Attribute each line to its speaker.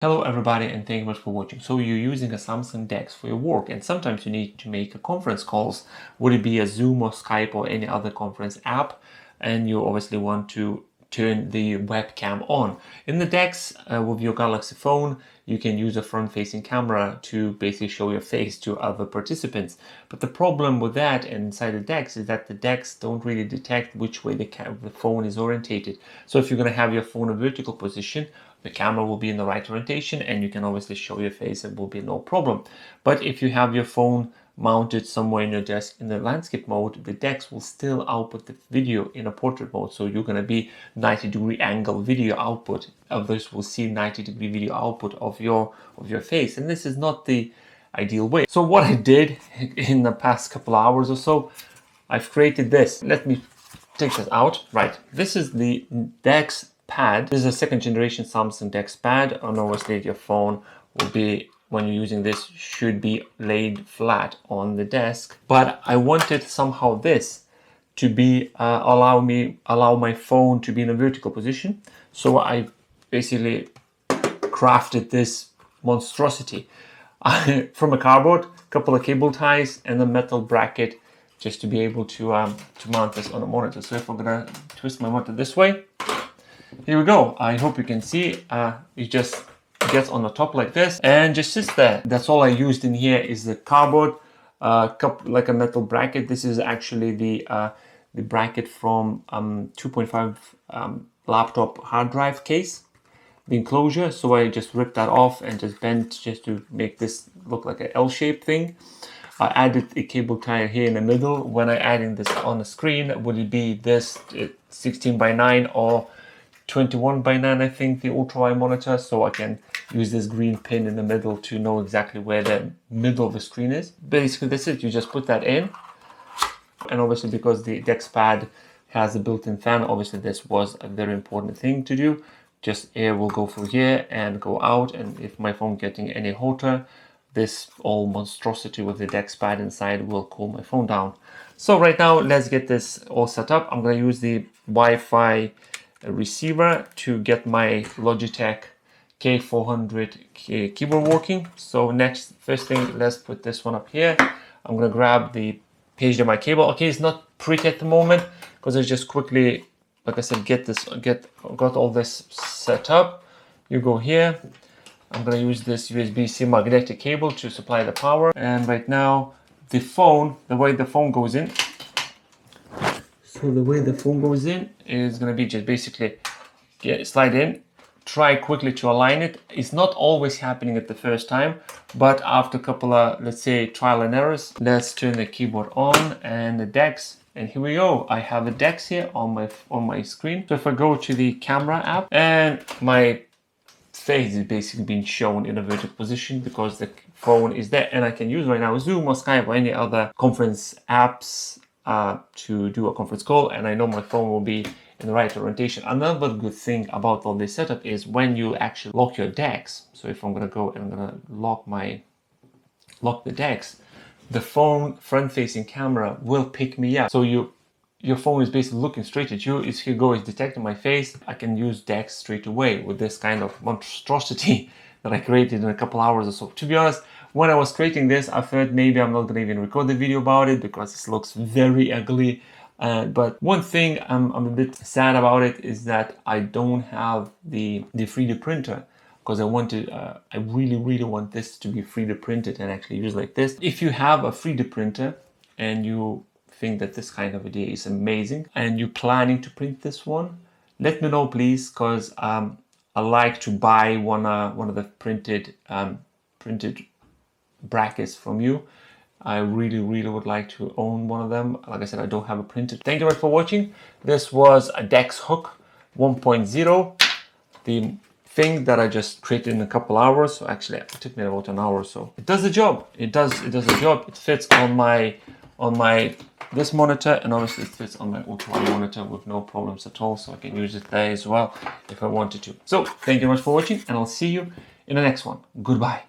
Speaker 1: Hello everybody and thank you much for watching. So you're using a Samsung DeX for your work and sometimes you need to make a conference calls. Would it be a Zoom or Skype or any other conference app? And you obviously want to turn the webcam on. In the DeX with your Galaxy phone, you can use a front-facing camera to basically show your face to other participants. But the problem with that inside the DeX is that the DeX don't really detect which way the phone is orientated. So if you're going to have your phone in a vertical position, the camera will be in the right orientation and you can obviously show your face, it will be no problem. But if you have your phone mounted somewhere in your desk in the landscape mode, the DeX will still output the video in a portrait mode. So you're going to be 90-degree angle video output. Others will see 90-degree video output of your face. And this is not the ideal way. So what I did in the past couple of hours or so, I've created this. Let me take this out. Right. This is the DeX PAD. This is a second generation Samsung DeX PAD, and obviously your phone will be, when you're using this, should be laid flat on the desk. But I wanted somehow this to be allow my phone to be in a vertical position. So I basically crafted this monstrosity from a cardboard, couple of cable ties, and a metal bracket just to be able to mount this on a monitor. So if I'm gonna twist my monitor this way, here we go. I hope you can see. It just gets on the top like this and just sits there. That's all I used in here is the cardboard cup, like a metal bracket. This is actually the bracket from 2.5 laptop hard drive case, the enclosure. So I just ripped that off and just bent just to make this look like an L-shaped thing. I added a cable tie here in the middle. When I adding this on the screen, would it be this 16:9 or 21:9, I think, the ultra-wide monitor, so I can use this green pin in the middle to know exactly where the middle of the screen is. Basically, that's it. You just put that in. And obviously, because the DeX PAD has a built-in fan, obviously this was a very important thing to do. Just air will go through here and go out, and if my phone getting any hotter, this all monstrosity with the DeX PAD inside will cool my phone down. So right now, let's get this all set up. I'm going to use the Wi-Fi receiver to get my Logitech K400 keyboard working. So first thing, let's put this one up here. I'm gonna grab the HDMI cable. Okay, it's not pretty at the moment because I just quickly, like I said, got all this set up. You go here. I'm gonna use this USB-C magnetic cable to supply the power. And right now, the way the phone goes in. So the way the phone goes in is going to be just basically slide in, try quickly to align it. It's not always happening at the first time, but after a couple of, let's say, trial and errors, let's turn the keyboard on and the DeX. And here we go. I have a DeX here on my screen. So if I go to the camera app, and my face is basically being shown in a vertical position because the phone is there, and I can use right now Zoom or Skype or any other conference apps to do a conference call, and I know my phone will be in the right orientation. Another good thing about all this setup is when you actually lock your DeX. So if I'm gonna go and I'm gonna lock the DeX, the phone front-facing camera will pick me up. So your phone is basically looking straight at you. If you go, it's detecting my face. I can use DeX straight away with this kind of monstrosity that I created in a couple hours or so. To be honest, when I was creating this, I thought maybe I'm not going to even record the video about it because this looks very ugly. But one thing I'm a bit sad about it is that I don't have the 3D printer, because I really want this to be 3D printed and actually use like this. If you have a 3D printer and you think that this kind of idea is amazing and you're planning to print this one, let me know please, because I like to buy one of the printed brackets from you. I really would like to own one of them. Like I said, I don't have a printed. Thank you very much for watching. This was a DeX Hook 1.0, the thing that I just created in a couple hours. So actually it took me about an hour or so. It does the job. It does the job. It fits on this monitor, and obviously it fits on my ultra-wide monitor with no problems at all. So I can use it there as well if I wanted to. So thank you very much for watching, and I'll see you in the next one. Goodbye.